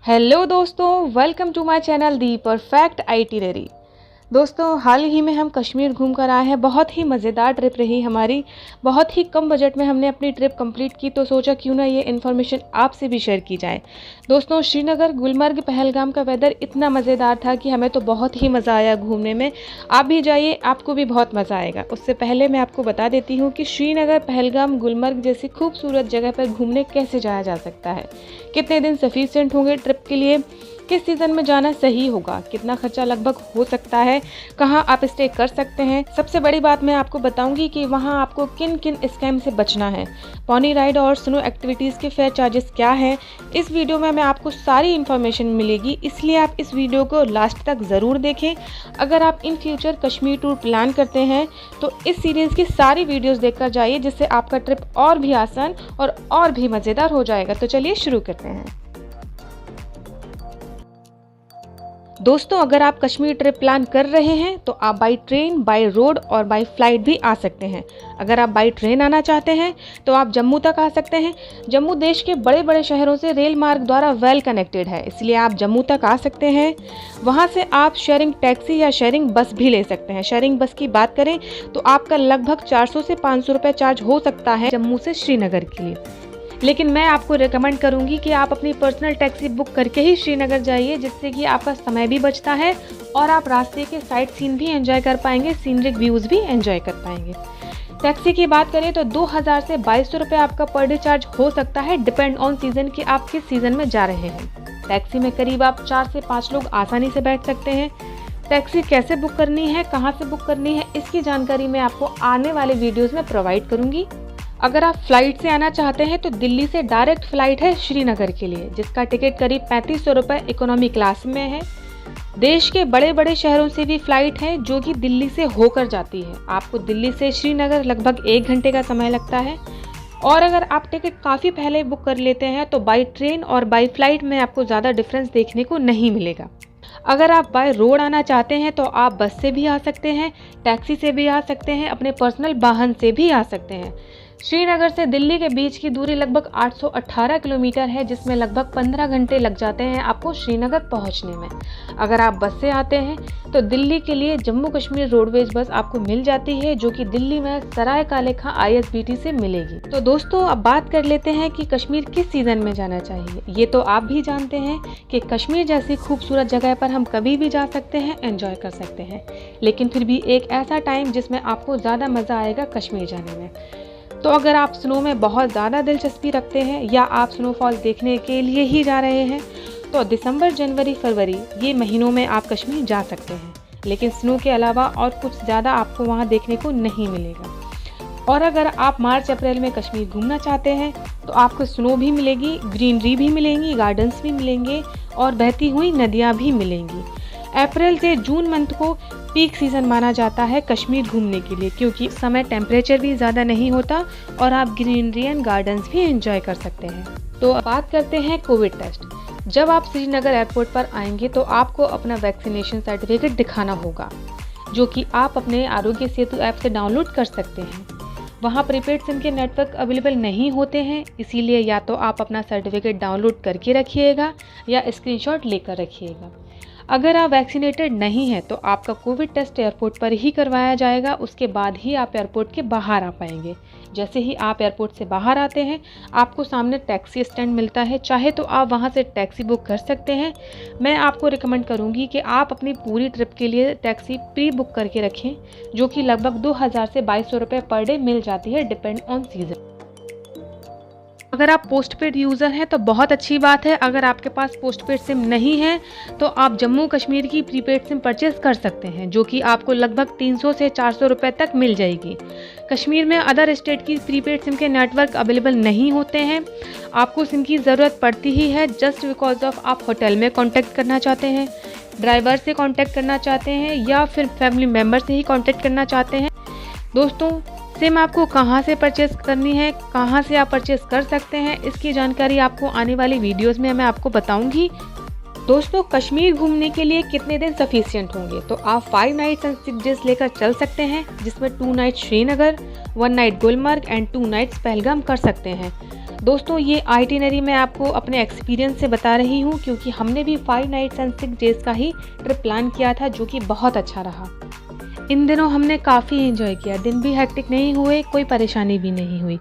Hello दोस्तों, welcome to my channel the perfect itinerary. दोस्तों, हाल ही में हम कश्मीर घूम कर आए हैं। बहुत ही मज़ेदार ट्रिप रही हमारी। बहुत ही कम बजट में हमने अपनी ट्रिप कंप्लीट की, तो सोचा क्यों ना ये इन्फॉर्मेशन आपसे भी शेयर की जाए। दोस्तों, श्रीनगर, गुलमर्ग, पहलगाम का वेदर इतना मज़ेदार था कि हमें तो बहुत ही मज़ा आया घूमने में। आप भी जाइए, आपको भी बहुत मज़ा आएगा। उससे पहले मैं आपको बता देती हूँ कि श्रीनगर, पहलगाम, गुलमर्ग जैसी खूबसूरत जगह पर घूमने कैसे जाया जा सकता है, कितने दिन सफिशिएंट होंगे ट्रिप के लिए, किस सीज़न में जाना सही होगा, कितना खर्चा लगभग हो सकता है, कहाँ आप स्टे कर सकते हैं। सबसे बड़ी बात मैं आपको बताऊंगी कि वहाँ आपको किन किन स्कैम से बचना है, पॉनी राइड और स्नो एक्टिविटीज़ के फेयर चार्जेस क्या हैं। इस वीडियो में आपको सारी इन्फॉर्मेशन मिलेगी, इसलिए आप इस वीडियो को लास्ट तक ज़रूर देखें। अगर आप in future Kashmir tour plan करते हैं तो इस सीरीज़ की सारी वीडियोज़ देखकर जाइए, जिससे आपका ट्रिप और भी आसान और भी मज़ेदार हो जाएगा। तो चलिए शुरू करते हैं। दोस्तों, अगर आप कश्मीर ट्रिप प्लान कर रहे हैं तो आप बाई ट्रेन, बाई रोड और बाई फ्लाइट भी आ सकते हैं। अगर आप बाई ट्रेन आना चाहते हैं तो आप जम्मू तक आ सकते हैं। जम्मू देश के बड़े बड़े शहरों से रेल मार्ग द्वारा वेल कनेक्टेड है, इसलिए आप जम्मू तक आ सकते हैं। वहां से आप शेयरिंग टैक्सी या शेयरिंग बस भी ले सकते हैं। शेयरिंग बस की बात करें तो आपका लगभग 400 से 500 रुपये चार्ज हो सकता है जम्मू से श्रीनगर के लिए। लेकिन मैं आपको रिकमेंड करूंगी कि आप अपनी पर्सनल टैक्सी बुक करके ही श्रीनगर जाइए, जिससे कि आपका समय भी बचता है और आप रास्ते के साइट सीन भी एंजॉय कर पाएंगे, सीनरिक व्यूज़ भी एंजॉय कर पाएंगे। टैक्सी की बात करें तो 2000 से 2200 रुपये आपका पर डे चार्ज हो सकता है, डिपेंड ऑन सीज़न कि आप किस सीज़न में जा रहे हैं। टैक्सी में करीब आप 4 से 5 लोग आसानी से बैठ सकते हैं। टैक्सी कैसे बुक करनी है, कहाँ से बुक करनी है, इसकी जानकारी मैं आपको आने वाले वीडियोज़ में प्रोवाइड करूँगी। अगर आप फ्लाइट से आना चाहते हैं तो दिल्ली से डायरेक्ट फ्लाइट है श्रीनगर के लिए, जिसका टिकट करीब 3500 रुपये इकोनॉमी क्लास में है। देश के बड़े बड़े शहरों से भी फ्लाइट है जो कि दिल्ली से होकर जाती है। आपको दिल्ली से श्रीनगर लगभग 1 घंटे का समय लगता है। और अगर आप टिकट काफ़ी पहले बुक कर लेते हैं तो बाई ट्रेन और बाई फ्लाइट में आपको ज़्यादा डिफरेंस देखने को नहीं मिलेगा। अगर आप बाय रोड आना चाहते हैं तो आप बस से भी आ सकते हैं, टैक्सी से भी आ सकते हैं, अपने पर्सनल वाहन से भी आ सकते हैं। श्रीनगर से दिल्ली के बीच की दूरी लगभग 818 किलोमीटर है, जिसमें लगभग 15 घंटे लग जाते हैं आपको श्रीनगर पहुंचने में। अगर आप बस से आते हैं तो दिल्ली के लिए जम्मू कश्मीर रोडवेज बस आपको मिल जाती है, जो कि दिल्ली में सराय काले खां ISBT से मिलेगी। तो दोस्तों, अब बात कर लेते हैं कि कश्मीर किस सीज़न में जाना चाहिए। ये तो आप भी जानते हैं कि कश्मीर जैसी खूबसूरत जगह पर हम कभी भी जा सकते हैं, एंजॉय कर सकते हैं, लेकिन फिर भी एक ऐसा टाइम जिसमें आपको ज़्यादा मज़ा आएगा कश्मीर जाने में। तो अगर आप स्नो में बहुत ज़्यादा दिलचस्पी रखते हैं या आप स्नोफॉल देखने के लिए ही जा रहे हैं तो दिसंबर, जनवरी, फरवरी ये महीनों में आप कश्मीर जा सकते हैं, लेकिन स्नो के अलावा और कुछ ज़्यादा आपको वहाँ देखने को नहीं मिलेगा। और अगर आप मार्च, अप्रैल में कश्मीर घूमना चाहते हैं तो आपको स्नो भी मिलेगी, ग्रीनरी भी मिलेंगी, गार्डन्स भी मिलेंगे और बहती हुई नदियाँ भी मिलेंगी। अप्रैल से जून मंथ को पीक सीज़न माना जाता है कश्मीर घूमने के लिए, क्योंकि इस समय टेम्परेचर भी ज़्यादा नहीं होता और आप ग्रीनरी एंड गार्डन्स भी एंजॉय कर सकते हैं। तो बात करते हैं कोविड टेस्ट। जब आप श्रीनगर एयरपोर्ट पर आएंगे तो आपको अपना वैक्सीनेशन सर्टिफिकेट दिखाना होगा, जो कि आप अपने आरोग्य सेतु ऐप से डाउनलोड कर सकते हैं। वहाँ प्रीपेड सिम के नेटवर्क अवेलेबल नहीं होते हैं, इसीलिए या तो आप अपना सर्टिफिकेट डाउनलोड करके रखिएगा या स्क्रीनशॉट लेकर रखिएगा। अगर आप वैक्सीनेटेड नहीं हैं तो आपका कोविड टेस्ट एयरपोर्ट पर ही करवाया जाएगा, उसके बाद ही आप एयरपोर्ट के बाहर आ पाएंगे। जैसे ही आप एयरपोर्ट से बाहर आते हैं आपको सामने टैक्सी स्टैंड मिलता है, चाहे तो आप वहां से टैक्सी बुक कर सकते हैं। मैं आपको रिकमेंड करूंगी कि आप अपनी पूरी ट्रिप के लिए टैक्सी प्री बुक करके रखें, जो कि लगभग 2000 से 2200 रुपये पर डे मिल जाती है, डिपेंड ऑन सीजन। अगर आप पोस्टपेड यूज़र हैं तो बहुत अच्छी बात है। अगर आपके पास पोस्टपेड सिम नहीं है तो आप जम्मू कश्मीर की प्रीपेड सिम परचेज़ कर सकते हैं, जो कि आपको लगभग 300 से 400 रुपये तक मिल जाएगी। कश्मीर में अदर स्टेट की प्रीपेड सिम के नेटवर्क अवेलेबल नहीं होते हैं। आपको सिम की ज़रूरत पड़ती ही है जस्ट बिकॉज ऑफ आप होटल में कॉन्टैक्ट करना चाहते हैं, ड्राइवर से कॉन्टैक्ट करना चाहते हैं या फिर फैमिली मेम्बर से ही कॉन्टैक्ट करना चाहते हैं। दोस्तों, सिम आपको कहाँ से परचेस करनी है, कहाँ से आप परचेस कर सकते हैं, इसकी जानकारी आपको आने वाली वीडियोस में मैं आपको बताऊंगी। दोस्तों, कश्मीर घूमने के लिए कितने दिन सफिशिएंट होंगे, तो आप 5 नाइट्स एंड 6 डेज लेकर चल सकते हैं, जिसमें 2 night Srinagar, 1 night Gulmarg and 2 nights Pahalgam कर सकते हैं। दोस्तों ये आइटिनरी मैं आपको अपने एक्सपीरियंस से बता रही हूँ, क्योंकि हमने भी 5 नाइट्स एंड 6 डेज़ का ही ट्रिप प्लान किया था, जो कि बहुत अच्छा रहा। इन दिनों हमने काफ़ी एंजॉय किया, दिन भी हेक्टिक नहीं हुए, कोई परेशानी भी नहीं हुई।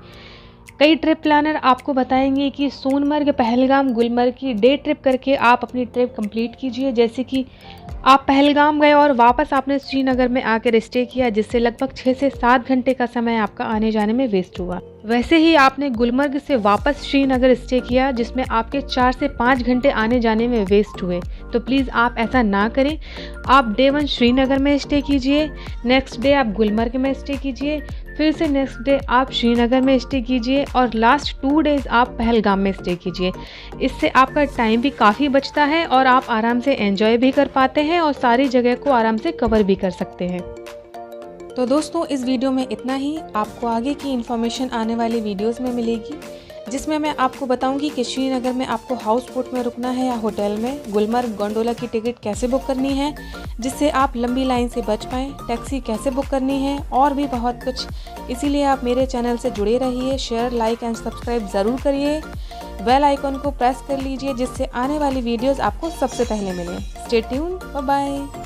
कई ट्रिप प्लानर आपको बताएंगे कि सोनमर्ग, पहलगाम, गुलमर्ग की डे ट्रिप करके आप अपनी ट्रिप कंप्लीट कीजिए। जैसे कि आप पहलगाम गए और वापस आपने श्रीनगर में आकर स्टे किया, जिससे लगभग 6 से 7 घंटे का समय आपका आने जाने में वेस्ट हुआ। वैसे ही आपने गुलमर्ग से वापस श्रीनगर स्टे किया, जिसमें आपके 4 से 5 घंटे आने जाने में वेस्ट हुए। तो प्लीज़ आप ऐसा ना करें। आप डे 1 श्रीनगर में स्टे कीजिए, नेक्स्ट डे आप गुलमर्ग में स्टे कीजिए, फिर से नेक्स्ट डे आप श्रीनगर में स्टे कीजिए और लास्ट 2 डेज़ आप पहलगाम में स्टे कीजिए। इससे आपका टाइम भी काफ़ी बचता है और आप आराम से एंजॉय भी कर पाते हैं और सारी जगह को आराम से कवर भी कर सकते हैं। तो दोस्तों इस वीडियो में इतना ही। आपको आगे की इन्फॉर्मेशन आने वाली वीडियोस में मिलेगी, जिसमें मैं आपको बताऊंगी कि श्रीनगर में आपको हाउस बोट में रुकना है या होटल में, गुलमर्ग गोंडोला की टिकट कैसे बुक करनी है जिससे आप लंबी लाइन से बच पाएँ, टैक्सी कैसे बुक करनी है और भी बहुत कुछ। इसीलिए आप मेरे चैनल से जुड़े रहिए, शेयर, लाइक एंड सब्सक्राइब ज़रूर करिए। बेल आइकन को प्रेस कर लीजिए, जिससे आने वाली वीडियोज़ आपको सबसे पहले मिलें। Stay tuned, bye bye.